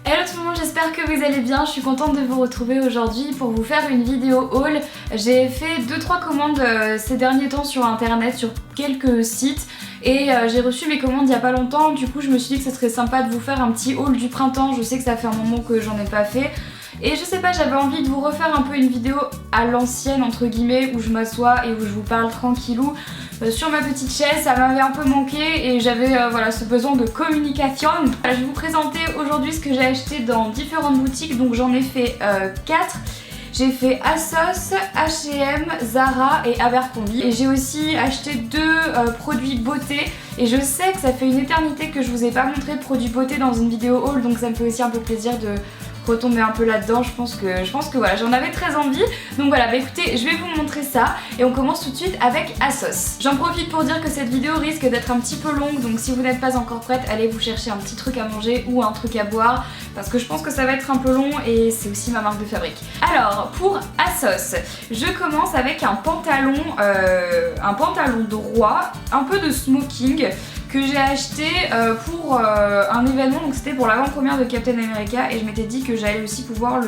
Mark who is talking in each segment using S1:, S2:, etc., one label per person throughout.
S1: Hello tout le monde, j'espère que vous allez bien. Je suis contente de vous retrouver aujourd'hui pour vous faire une vidéo haul. J'ai fait 2-3 commandes ces derniers temps sur internet, sur quelques sites. Et j'ai reçu mes commandes il n'y a pas longtemps. Du coup je me suis dit que ce serait sympa de vous faire un petit haul du printemps. Je sais que ça fait un moment que j'en ai pas fait. Et je sais pas, j'avais envie de vous refaire un peu une vidéo à l'ancienne entre guillemets, où je m'assois et où je vous parle tranquillou sur ma petite chaise. Ça m'avait un peu manqué et j'avais voilà, ce besoin de communication. Je vais vous présenter aujourd'hui ce que j'ai acheté dans différentes boutiques. Donc j'en ai fait 4. J'ai fait ASOS, H&M, Zara et Abercrombie. Et j'ai aussi acheté 2 produits beauté. Et je sais que ça fait une éternité que je vous ai pas montré de produits beauté dans une vidéo haul. Donc ça me fait aussi un peu plaisir de retomber un peu là-dedans. Je pense que voilà, j'en avais très envie. Donc voilà, bah écoutez, je vais vous montrer ça. Et on commence tout de suite avec ASOS. J'en profite pour dire que cette vidéo risque d'être un petit peu longue. Donc si vous n'êtes pas encore prête, allez vous chercher un petit truc à manger ou un truc à boire. Parce que je pense que ça va être un peu long et c'est aussi ma marque de fabrique. Alors pour ASOS, je commence avec un pantalon droit, un peu de smoking, que j'ai acheté pour un événement. Donc c'était pour l'avant-première de Captain America et je m'étais dit que j'allais aussi pouvoir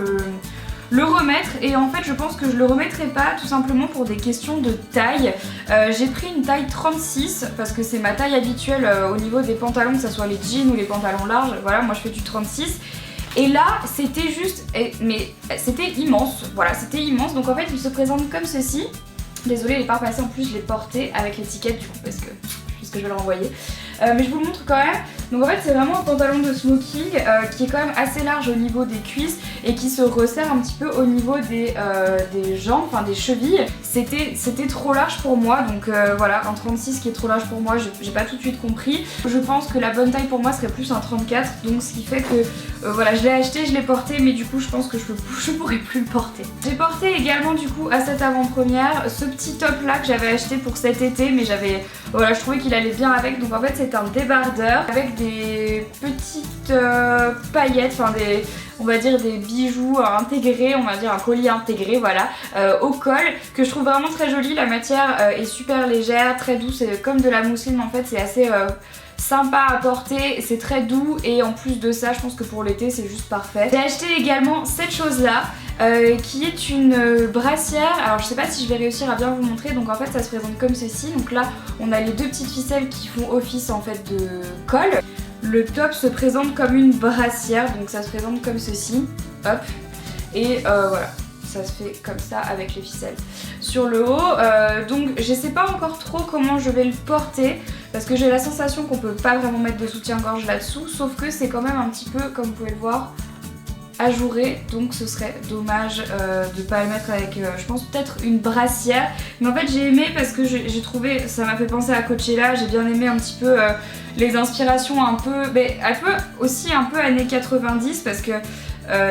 S1: le remettre. Et en fait je pense que je le remettrai pas, tout simplement pour des questions de taille. J'ai pris une taille 36 parce que c'est ma taille habituelle au niveau des pantalons, que ce soit les jeans ou les pantalons larges. Voilà, moi je fais du 36. Et là c'était juste, mais c'était immense, voilà, c'était immense. Donc en fait il se présente comme ceci. Désolée, il n'est pas repassé, en plus je l'ai porté avec l'étiquette du coup parce que je vais le renvoyer. Mais je vous le montre quand même. Donc en fait c'est vraiment un pantalon de smoking qui est quand même assez large au niveau des cuisses et qui se resserre un petit peu au niveau des jambes, enfin des chevilles. C'était trop large pour moi, donc voilà, un 36 qui est trop large pour moi, j'ai pas tout de suite compris. Je pense que la bonne taille pour moi serait plus un 34, donc ce qui fait que voilà, je l'ai acheté, je l'ai porté, mais du coup je pense que je pourrais plus le porter. J'ai porté également du coup à cette avant-première ce petit top là que j'avais acheté pour cet été, mais voilà, je trouvais qu'il allait bien avec. Donc en fait c'est un débardeur avec des petites paillettes, enfin on va dire des bijoux intégrés, on va dire un collier intégré, voilà, au col, que je trouve vraiment très joli. La matière est super légère, très douce, c'est comme de la mousseline en fait, c'est assez sympa à porter, c'est très doux et en plus de ça je pense que pour l'été c'est juste parfait. J'ai acheté également cette chose là qui est une brassière. Alors je sais pas si je vais réussir à bien vous montrer. Donc en fait ça se présente comme ceci. Donc là on a les 2 petites ficelles qui font office en fait de colle. Le top se présente comme une brassière, donc ça se présente comme ceci, hop, et voilà, ça se fait comme ça avec les ficelles sur le haut. Donc je sais pas encore trop comment je vais le porter, parce que j'ai la sensation qu'on peut pas vraiment mettre de soutien-gorge là-dessous, sauf que c'est quand même un petit peu, comme vous pouvez le voir, ajouré, donc ce serait dommage de pas le mettre avec je pense peut-être une brassière. Mais en fait j'ai aimé parce que j'ai trouvé, ça m'a fait penser à Coachella. J'ai bien aimé un petit peu les inspirations un peu, mais un peu aussi un peu années 90, parce que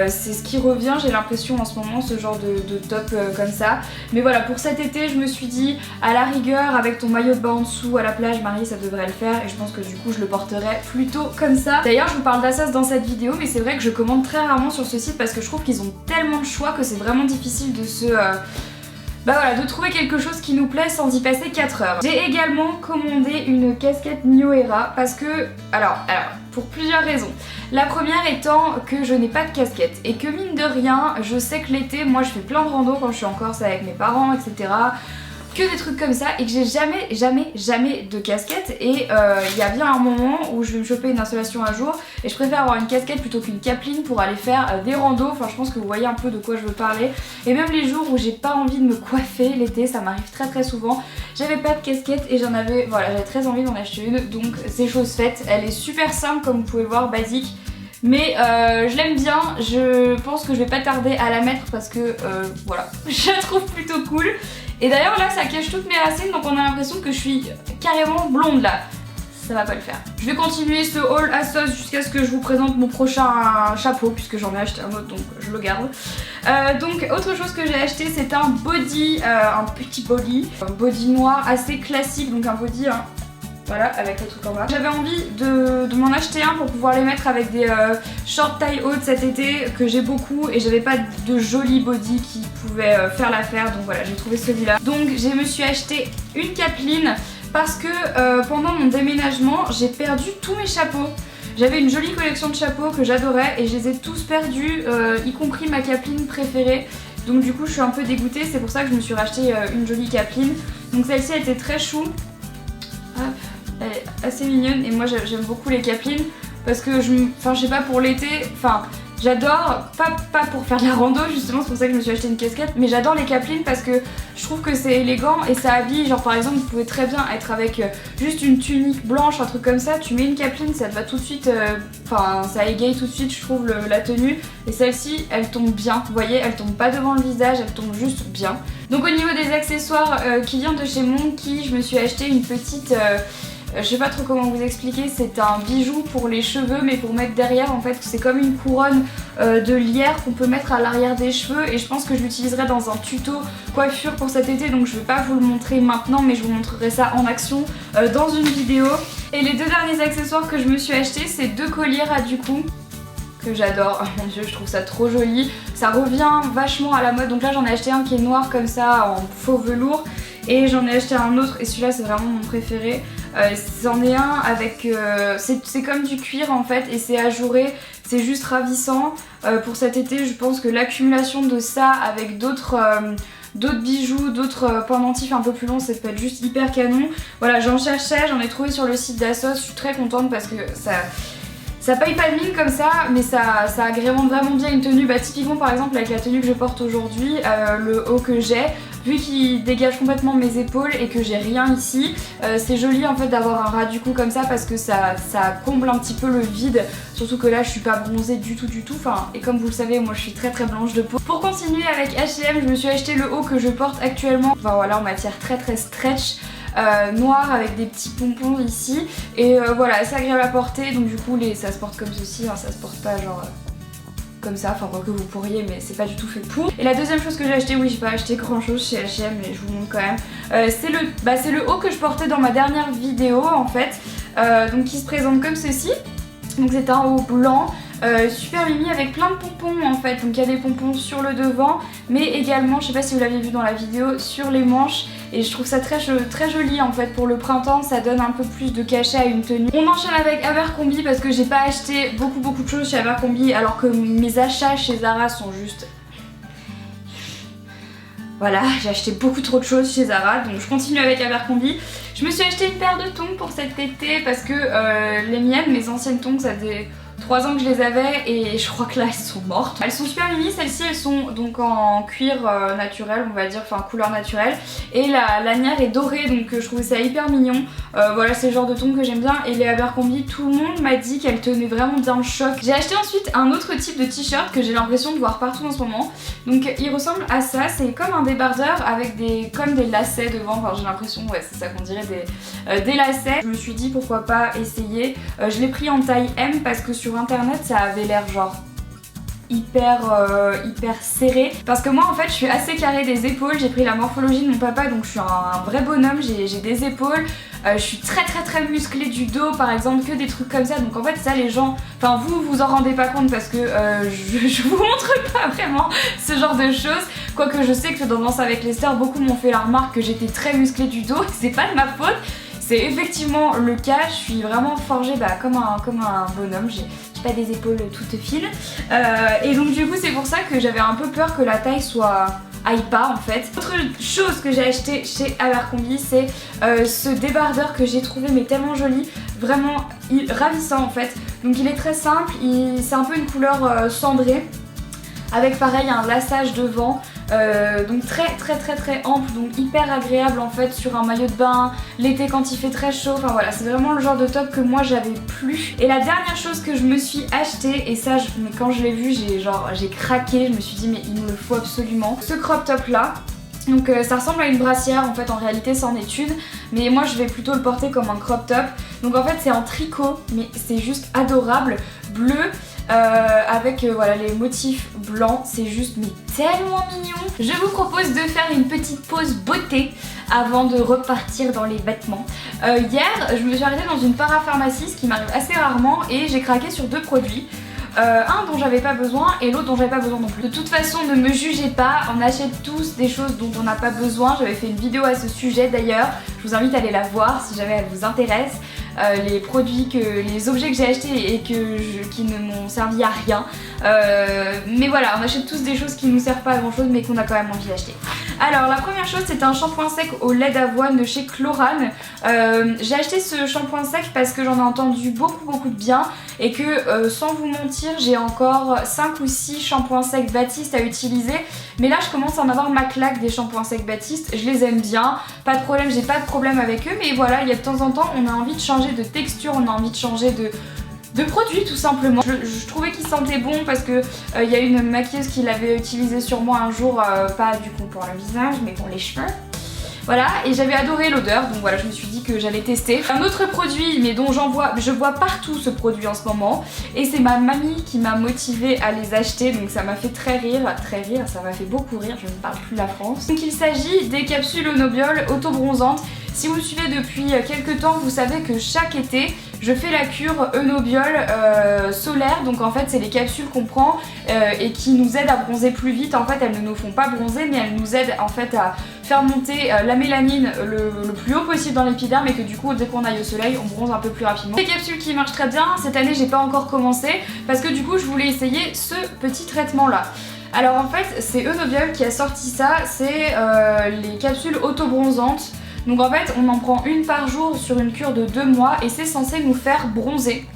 S1: c'est ce qui revient, j'ai l'impression en ce moment, ce genre de top comme ça. Mais voilà, pour cet été je me suis dit, à la rigueur avec ton maillot de bain en dessous à la plage Marie, ça devrait le faire. Et je pense que du coup je le porterai plutôt comme ça. D'ailleurs je vous parle d'ASOS dans cette vidéo, mais c'est vrai que je commande très rarement sur ce site parce que je trouve qu'ils ont tellement de choix que c'est vraiment difficile de se... bah voilà, de trouver quelque chose qui nous plaît sans y passer 4 heures. J'ai également commandé une casquette New Era parce que... Alors, pour plusieurs raisons. La première étant que je n'ai pas de casquette et que mine de rien, je sais que l'été, moi je fais plein de rando quand je suis en Corse avec mes parents, etc. Que des trucs comme ça, et que j'ai jamais de casquette. Et il y a bien un moment où je vais me choper une installation à jour et je préfère avoir une casquette plutôt qu'une capeline pour aller faire des randos. Enfin je pense que vous voyez un peu de quoi je veux parler. Et même les jours où j'ai pas envie de me coiffer l'été, ça m'arrive très souvent, j'avais pas de casquette et j'avais très envie d'en acheter une. Donc c'est chose faite. Elle est super simple comme vous pouvez voir, basique. Mais je l'aime bien, je pense que je vais pas tarder à la mettre parce que voilà, je la trouve plutôt cool. Et d'ailleurs là ça cache toutes mes racines, donc on a l'impression que je suis carrément blonde là. Ça va pas le faire. Je vais continuer ce haul ASOS jusqu'à ce que je vous présente mon prochain chapeau, puisque j'en ai acheté un autre donc je le garde. Donc autre chose que j'ai acheté, c'est un body, un petit body, un body noir assez classique, donc un body voilà, avec le truc en bas. J'avais envie de m'en acheter un pour pouvoir les mettre avec des shorts taille haute cet été, que j'ai beaucoup, et j'avais pas de joli body qui pouvait faire l'affaire, donc voilà, j'ai trouvé celui-là. Donc je me suis acheté une capeline parce que pendant mon déménagement, j'ai perdu tous mes chapeaux. J'avais une jolie collection de chapeaux que j'adorais et je les ai tous perdus, y compris ma capeline préférée. Donc du coup je suis un peu dégoûtée, c'est pour ça que je me suis racheté une jolie capeline. Donc celle-ci elle était très chou. Hop, elle est assez mignonne et moi j'aime beaucoup les capelines parce que je sais pas, pour l'été, j'adore, pas pour faire de la rando justement, c'est pour ça que je me suis acheté une casquette, mais j'adore les capelines parce que je trouve que c'est élégant et ça habille. Genre par exemple vous pouvez très bien être avec juste une tunique blanche, un truc comme ça, tu mets une capeline, ça te va tout de suite, ça égaye tout de suite je trouve la tenue. Et celle-ci elle tombe bien, vous voyez, elle tombe pas devant le visage, elle tombe juste bien. Donc au niveau des accessoires qui vient de chez Monkey, je me suis acheté une petite... je sais pas trop comment vous expliquer, c'est un bijou pour les cheveux mais pour mettre derrière en fait, c'est comme une couronne de lierre qu'on peut mettre à l'arrière des cheveux et je pense que je l'utiliserai dans un tuto coiffure pour cet été, donc je vais pas vous le montrer maintenant mais je vous montrerai ça en action dans une vidéo. Et les deux derniers accessoires que je me suis acheté, c'est deux colliers ras du cou que j'adore, oh mon dieu je trouve ça trop joli, ça revient vachement à la mode. Donc là j'en ai acheté un qui est noir comme ça en faux velours et j'en ai acheté un autre et celui-là c'est vraiment mon préféré. C'en est un avec... c'est comme du cuir en fait et c'est ajouré, c'est juste ravissant. Pour cet été je pense que l'accumulation de ça avec d'autres bijoux, d'autres pendentifs un peu plus longs, ça peut être juste hyper canon. Voilà, j'en cherchais, j'en ai trouvé sur le site d'Assos, je suis très contente parce que ça paye pas de mine comme ça, mais ça agrémente vraiment bien une tenue. Typiquement par exemple avec la tenue que je porte aujourd'hui, le haut que j'ai, vu qu'il dégage complètement mes épaules et que j'ai rien ici, c'est joli en fait d'avoir un ras du cou comme ça parce que ça comble un petit peu le vide. Surtout que là je suis pas bronzée du tout, et comme vous le savez moi je suis très blanche de peau. Pour continuer avec H&M, je me suis acheté le haut que je porte actuellement, voilà, en matière très stretch. Noir avec des petits pompons ici et voilà, c'est agréable à porter, donc du coup ça se porte comme ceci, ça se porte pas genre comme ça, quoi que vous pourriez, mais c'est pas du tout fait pour. Et la deuxième chose que j'ai acheté, oui j'ai pas acheté grand chose chez H&M mais je vous montre quand même, c'est le haut que je portais dans ma dernière vidéo en fait, donc qui se présente comme ceci. Donc c'est un haut blanc, super mimi avec plein de pompons en fait, donc il y a des pompons sur le devant mais également, je sais pas si vous l'avez vu dans la vidéo, sur les manches. Et je trouve ça très joli en fait pour le printemps, ça donne un peu plus de cachet à une tenue. On enchaîne avec Abercrombie parce que j'ai pas acheté beaucoup de choses chez Abercrombie alors que mes achats chez Zara sont juste... Voilà, j'ai acheté beaucoup trop de choses chez Zara, donc je continue avec Abercrombie. Je me suis acheté une paire de tongs pour cet été parce que les miennes, mes anciennes tongs, ça faisait 3 ans que je les avais et je crois que là elles sont mortes. Elles sont super mimi, celles-ci elles sont donc en cuir naturel on va dire, enfin couleur naturelle. Et la lanière est dorée donc je trouvais ça hyper mignon. Voilà, c'est le genre de ton que j'aime bien. Et les Abercrombie, tout le monde m'a dit qu'elles tenaient vraiment bien le choc. J'ai acheté ensuite un autre type de t-shirt que j'ai l'impression de voir partout en ce moment. Donc il ressemble à ça, c'est comme un débardeur avec comme des lacets devant, enfin j'ai l'impression, ouais c'est ça qu'on dirait, des lacets. Je me suis dit pourquoi pas essayer. Je l'ai pris en taille M parce que sur internet ça avait l'air genre hyper serré, parce que moi en fait je suis assez carrée des épaules, j'ai pris la morphologie de mon papa donc je suis un vrai bonhomme, j'ai des épaules, je suis très musclée du dos par exemple, que des trucs comme ça, donc en fait ça les gens, enfin vous en rendez pas compte parce que je vous montre pas vraiment ce genre de choses, quoique je sais que dans Danse avec les stars beaucoup m'ont fait la remarque que j'étais très musclée du dos, c'est pas de ma faute. C'est effectivement le cas, je suis vraiment forgée comme un bonhomme, j'ai pas des épaules toutes fines. Et donc du coup c'est pour ça que j'avais un peu peur que la taille aille pas en fait. Autre chose que j'ai acheté chez Abercrombie, c'est ce débardeur que j'ai trouvé mais tellement joli, vraiment ravissant en fait. Donc il est très simple, c'est un peu une couleur cendrée, avec pareil un laçage devant. Donc très ample, donc hyper agréable en fait sur un maillot de bain, l'été quand il fait très chaud, enfin voilà, c'est vraiment le genre de top que moi j'avais plus. Et la dernière chose que je me suis acheté, et ça mais quand je l'ai vu j'ai craqué, je me suis dit mais il me le faut absolument, ce crop top là. Donc ça ressemble à une brassière en fait, en réalité c'en est une, mais moi je vais plutôt le porter comme un crop top. Donc en fait c'est en tricot mais c'est juste adorable, bleu. Avec voilà les motifs blancs, c'est juste mais tellement mignon. Je vous propose de faire une petite pause beauté avant de repartir dans les vêtements. Hier je me suis arrêtée dans une parapharmacie, ce qui m'arrive assez rarement, et j'ai craqué sur deux produits. Un dont j'avais pas besoin et l'autre dont j'avais pas besoin non plus. De toute façon ne me jugez pas, on achète tous des choses dont on n'a pas besoin. J'avais fait une vidéo à ce sujet d'ailleurs, je vous invite à aller la voir si jamais elle vous intéresse. les produits, les objets que j'ai achetés et qui ne m'ont servi à rien. Mais voilà, on achète tous des choses qui nous servent pas à grand chose mais qu'on a quand même envie d'acheter. Alors la première chose, c'est un shampoing sec au lait d'avoine de chez Chlorane. J'ai acheté ce shampoing sec parce que j'en ai entendu beaucoup de bien et que sans vous mentir, j'ai encore 5 ou 6 shampoings secs Baptiste à utiliser. Mais là je commence à en avoir ma claque des shampoings secs Baptiste, je les aime bien, pas de problème, j'ai pas de problème avec eux, mais voilà, il y a de temps en temps on a envie de changer de texture, on a envie de changer de produit tout simplement. Je trouvais qu'il sentait bon parce que il y a une maquilleuse qui l'avait utilisé sur moi un jour, pas du coup pour le visage mais pour les cheveux. Voilà, et j'avais adoré l'odeur, donc voilà, je me suis dit que j'allais tester. Un autre produit, mais dont je vois partout ce produit en ce moment, et c'est ma mamie qui m'a motivée à les acheter, donc ça m'a fait très rire, ça m'a fait beaucoup rire, je ne parle plus la France. Donc il s'agit des capsules Onobiol auto-bronzantes. Si vous me suivez depuis quelques temps, vous savez que chaque été, je fais la cure Onobiol solaire. Donc en fait, c'est les capsules qu'on prend et qui nous aident à bronzer plus vite. En fait, elles ne nous font pas bronzer, mais elles nous aident en fait à faire monter la mélanine le plus haut possible dans l'épiderme et que du coup, dès qu'on aille au soleil, on bronze un peu plus rapidement. Des capsules qui marchent très bien. Cette année, j'ai pas encore commencé parce que du coup, je voulais essayer ce petit traitement-là. Alors en fait, c'est Onobiol qui a sorti ça. C'est les capsules auto-bronzantes. Donc en fait on en prend une par jour sur une cure de 2 mois et c'est censé nous faire bronzer.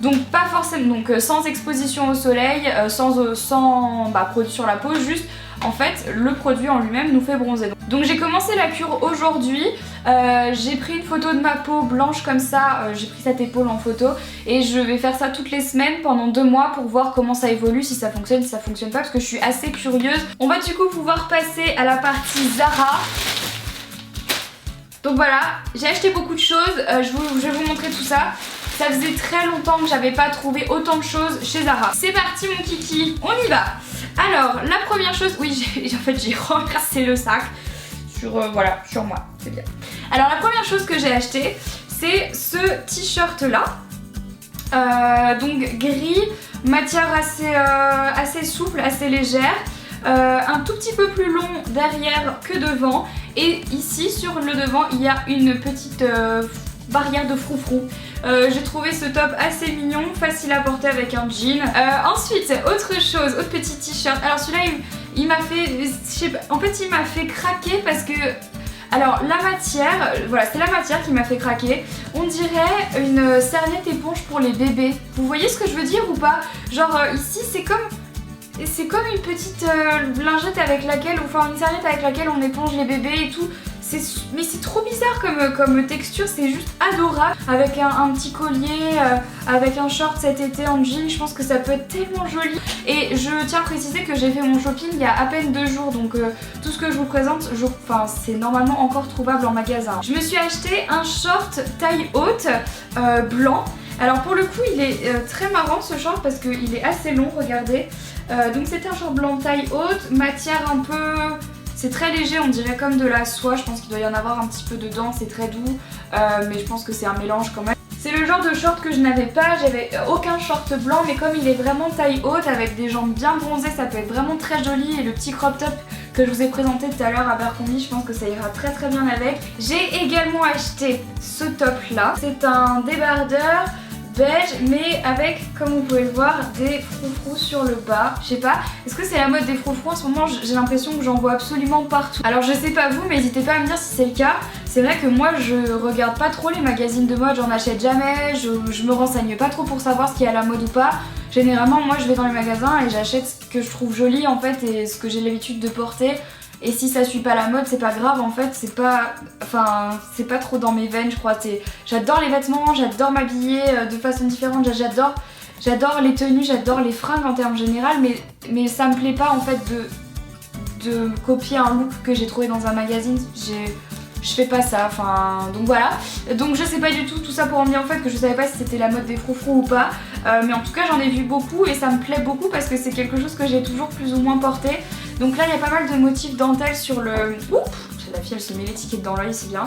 S1: Donc pas forcément, donc sans exposition au soleil, sans produit sur la peau, juste en fait le produit en lui-même nous fait bronzer. Donc j'ai commencé la cure aujourd'hui, j'ai pris une photo de ma peau blanche comme ça, j'ai pris cette épaule en photo et je vais faire ça toutes les semaines pendant 2 mois pour voir comment ça évolue, si ça fonctionne, si ça fonctionne pas, parce que je suis assez curieuse. On va du coup pouvoir passer à la partie Zara. Donc voilà, j'ai acheté beaucoup de choses, je vais vous montrer tout ça. Ça faisait très longtemps que j'avais pas trouvé autant de choses chez Zara. C'est parti mon kiki, on y va. Alors la première chose, oui j'ai renversé le sac voilà, sur moi, c'est bien. Alors la première chose que j'ai acheté, c'est ce t-shirt là. Donc gris, matière assez souple, assez légère. Un tout petit peu plus long derrière que devant et ici sur le devant il y a une petite barrière de froufrou. J'ai trouvé ce top assez mignon, facile à porter avec un jean. Ensuite autre chose, autre petit t-shirt. Alors celui-là il m'a fait, je sais pas, en fait il m'a fait craquer parce que alors la matière, voilà c'est la matière qui m'a fait craquer. On dirait une serviette éponge pour les bébés. Vous voyez ce que je veux dire ou pas? Genre ici c'est comme une petite lingette avec laquelle, enfin une serviette avec laquelle on éponge les bébés et tout. Mais c'est trop bizarre comme texture, c'est juste adorable. Avec un petit collier, avec un short cet été en jean, je pense que ça peut être tellement joli. Et je tiens à préciser que j'ai fait mon shopping il y a à peine 2 jours, donc tout ce que je vous présente, c'est normalement encore trouvable en magasin. Je me suis acheté un short taille haute blanc. Alors pour le coup il est très marrant ce short parce qu'il est assez long, regardez. Donc c'est un short blanc taille haute, matière un peu... C'est très léger, on dirait comme de la soie, je pense qu'il doit y en avoir un petit peu dedans, c'est très doux, mais je pense que c'est un mélange quand même. C'est le genre de short que je n'avais pas, j'avais aucun short blanc, mais comme il est vraiment taille haute avec des jambes bien bronzées, ça peut être vraiment très joli. Et le petit crop top que je vous ai présenté tout à l'heure à Abercrombie, je pense que ça ira très bien avec. J'ai également acheté ce top là, c'est un débardeur beige mais avec, comme vous pouvez le voir, des froufrous sur le bas. Je sais pas, est-ce que c'est la mode des froufrous en ce moment? J'ai l'impression que j'en vois absolument partout. Alors je sais pas vous, mais n'hésitez pas à me dire si c'est le cas. C'est vrai que moi je regarde pas trop les magazines de mode, j'en achète jamais, je me renseigne pas trop pour savoir ce qui est à la mode ou pas. Généralement moi je vais dans les magasins et j'achète ce que je trouve joli en fait et ce que j'ai l'habitude de porter. Et si ça suit pas la mode, c'est pas grave en fait, c'est pas trop dans mes veines je crois. J'adore les vêtements, j'adore m'habiller de façon différente, j'adore les tenues, j'adore les fringues en termes général, mais ça me plaît pas en fait de copier un look que j'ai trouvé dans un magazine. Je fais pas ça, donc voilà. Donc je sais pas du tout ça pour en dire en fait que je savais pas si c'était la mode des froufrous ou pas. Mais en tout cas j'en ai vu beaucoup et ça me plaît beaucoup parce que c'est quelque chose que j'ai toujours plus ou moins porté. Donc là il y a pas mal de motifs dentelle sur le... Oups, la fille elle se met l'étiquette dans l'œil, c'est bien.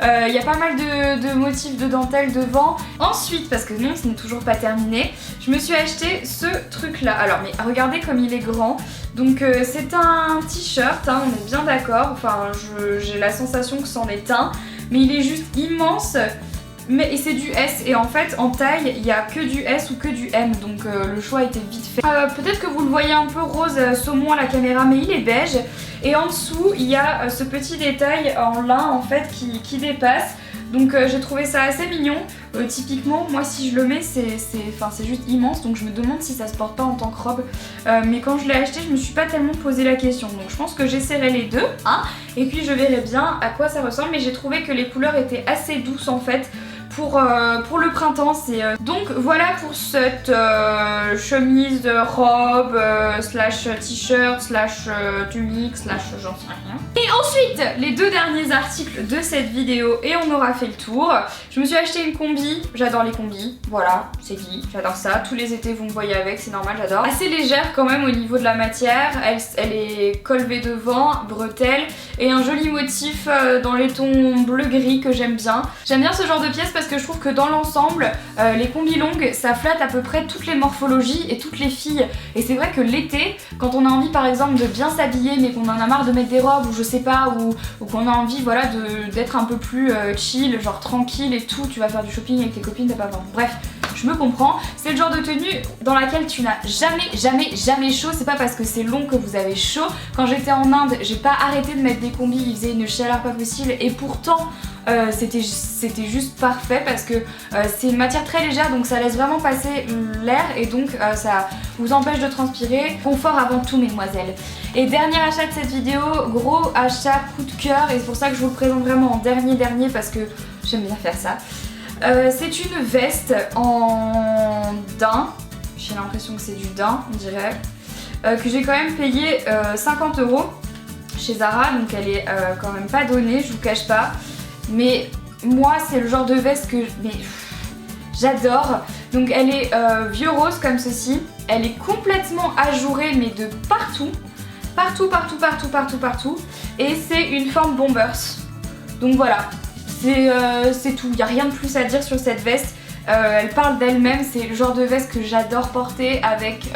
S1: Il y a pas mal de motifs de dentelle devant. Ensuite, parce que non ce n'est toujours pas terminé, je me suis acheté ce truc là. Alors mais regardez comme il est grand. Donc c'est un t-shirt, hein, on est bien d'accord. Enfin j'ai la sensation que c'en est un. Mais il est juste immense. mais et c'est du S, et en fait en taille il y a que du S ou que du M, donc le choix était vite fait. Peut-être que vous le voyez un peu rose saumon à la caméra, mais il est beige, et en dessous il y a ce petit détail en lin en fait qui dépasse. Donc j'ai trouvé ça assez mignon. Typiquement moi si je le mets c'est juste immense, donc je me demande si ça se porte pas en tant que robe. Mais quand je l'ai acheté je me suis pas tellement posé la question, donc je pense que j'essaierai les deux, hein, et puis je verrai bien à quoi ça ressemble. Mais j'ai trouvé que les couleurs étaient assez douces en fait pour le printemps. Donc voilà pour cette chemise, robe, slash t-shirt, slash tunique, slash j'en sais rien. Et ensuite les deux derniers articles de cette vidéo et on aura fait le tour. Je me suis acheté une combi, j'adore les combis, voilà, c'est dit, j'adore ça. Tous les étés vous me voyez avec, c'est normal, j'adore. Assez légère quand même au niveau de la matière, elle est colvée devant, bretelles et un joli motif dans les tons bleu-gris que j'aime bien. J'aime bien ce genre de pièces parce que je trouve que dans l'ensemble, les combis longues, ça flatte à peu près toutes les morphologies et toutes les filles. Et c'est vrai que l'été, quand on a envie par exemple de bien s'habiller mais qu'on en a marre de mettre des robes ou je sais pas, ou qu'on a envie voilà d'être un peu plus chill, genre tranquille et tout, tu vas faire du shopping avec tes copines, t'as pas besoin. Bref, je me comprends. C'est le genre de tenue dans laquelle tu n'as jamais chaud. C'est pas parce que c'est long que vous avez chaud. Quand j'étais en Inde, j'ai pas arrêté de mettre des combis, il faisait une chaleur pas possible et pourtant c'était juste parfait parce que c'est une matière très légère, donc ça laisse vraiment passer l'air et donc ça vous empêche de transpirer. Confort avant tout mesdemoiselles. Et dernier achat de cette vidéo, gros achat coup de cœur, et c'est pour ça que je vous le présente vraiment en dernier parce que j'aime bien faire ça. C'est une veste en daim, j'ai l'impression que c'est du daim on dirait, que j'ai quand même payé 50 € chez Zara, donc elle est quand même pas donnée, je vous cache pas. Mais moi c'est le genre de veste que j'adore. Donc elle est vieux rose comme ceci. Elle est complètement ajourée mais de partout. Partout. Et c'est une forme bombers. Donc voilà, c'est tout. Il n'y a rien de plus à dire sur cette veste. Elle parle d'elle-même, c'est le genre de veste que j'adore porter avec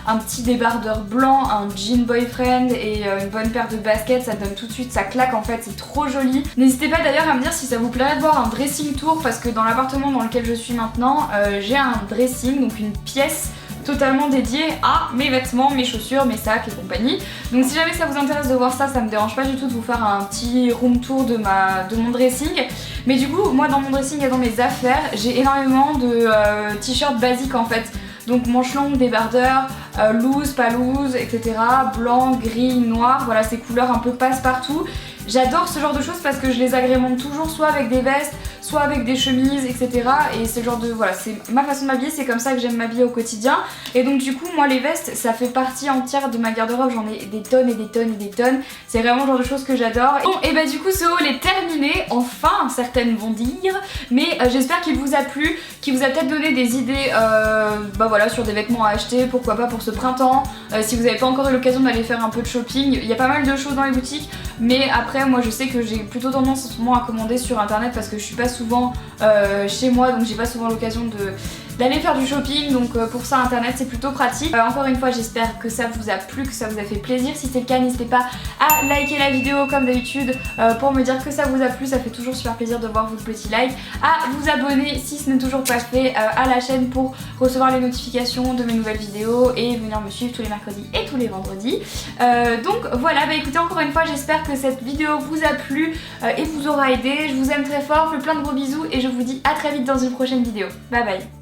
S1: un petit débardeur blanc, un jean boyfriend et une bonne paire de baskets. Ça donne tout de suite, ça claque en fait, c'est trop joli. N'hésitez pas d'ailleurs à me dire si ça vous plairait de voir un dressing tour, parce que dans l'appartement dans lequel je suis maintenant, j'ai un dressing, donc une pièce totalement dédiée à mes vêtements, mes chaussures, mes sacs et compagnie. Donc si jamais ça vous intéresse de voir ça, ça me dérange pas du tout de vous faire un petit room tour de mon dressing. Mais du coup, moi dans mon dressing et dans mes affaires, j'ai énormément de t-shirts basiques en fait. Donc manches longues, débardeurs, loose, pas loose, etc. Blanc, gris, noir, voilà ces couleurs un peu passe-partout. J'adore ce genre de choses parce que je les agrémente toujours soit avec des vestes, soit avec des chemises, etc. Et c'est le genre de... voilà, c'est ma façon de m'habiller, c'est comme ça que j'aime m'habiller au quotidien. Et donc du coup, moi les vestes, ça fait partie entière de ma garde-robe, j'en ai des tonnes et des tonnes et des tonnes. C'est vraiment le genre de choses que j'adore. Bon, et bah du coup ce haul est terminé, enfin, certaines vont dire. Mais j'espère qu'il vous a plu, qu'il vous a peut-être donné des idées bah voilà, sur des vêtements à acheter, pourquoi pas pour ce printemps. Si vous n'avez pas encore eu l'occasion d'aller faire un peu de shopping, il y a pas mal de choses dans les boutiques. Mais après, moi je sais que j'ai plutôt tendance en ce moment à commander sur internet parce que je suis pas souvent chez moi, donc j'ai pas souvent l'occasion d'aller faire du shopping, donc pour ça internet c'est plutôt pratique. Encore une fois, j'espère que ça vous a plu, que ça vous a fait plaisir. Si c'est le cas, n'hésitez pas à liker la vidéo comme d'habitude pour me dire que ça vous a plu, ça fait toujours super plaisir de voir vos petits likes. À vous abonner si ce n'est toujours pas fait à la chaîne pour recevoir les notifications de mes nouvelles vidéos et venir me suivre tous les mercredis et tous les vendredis. Donc voilà, bah écoutez, encore une fois j'espère que cette vidéo vous a plu et vous aura aidé. Je vous aime très fort, je vous fais plein de gros bisous et je vous dis à très vite dans une prochaine vidéo. Bye bye.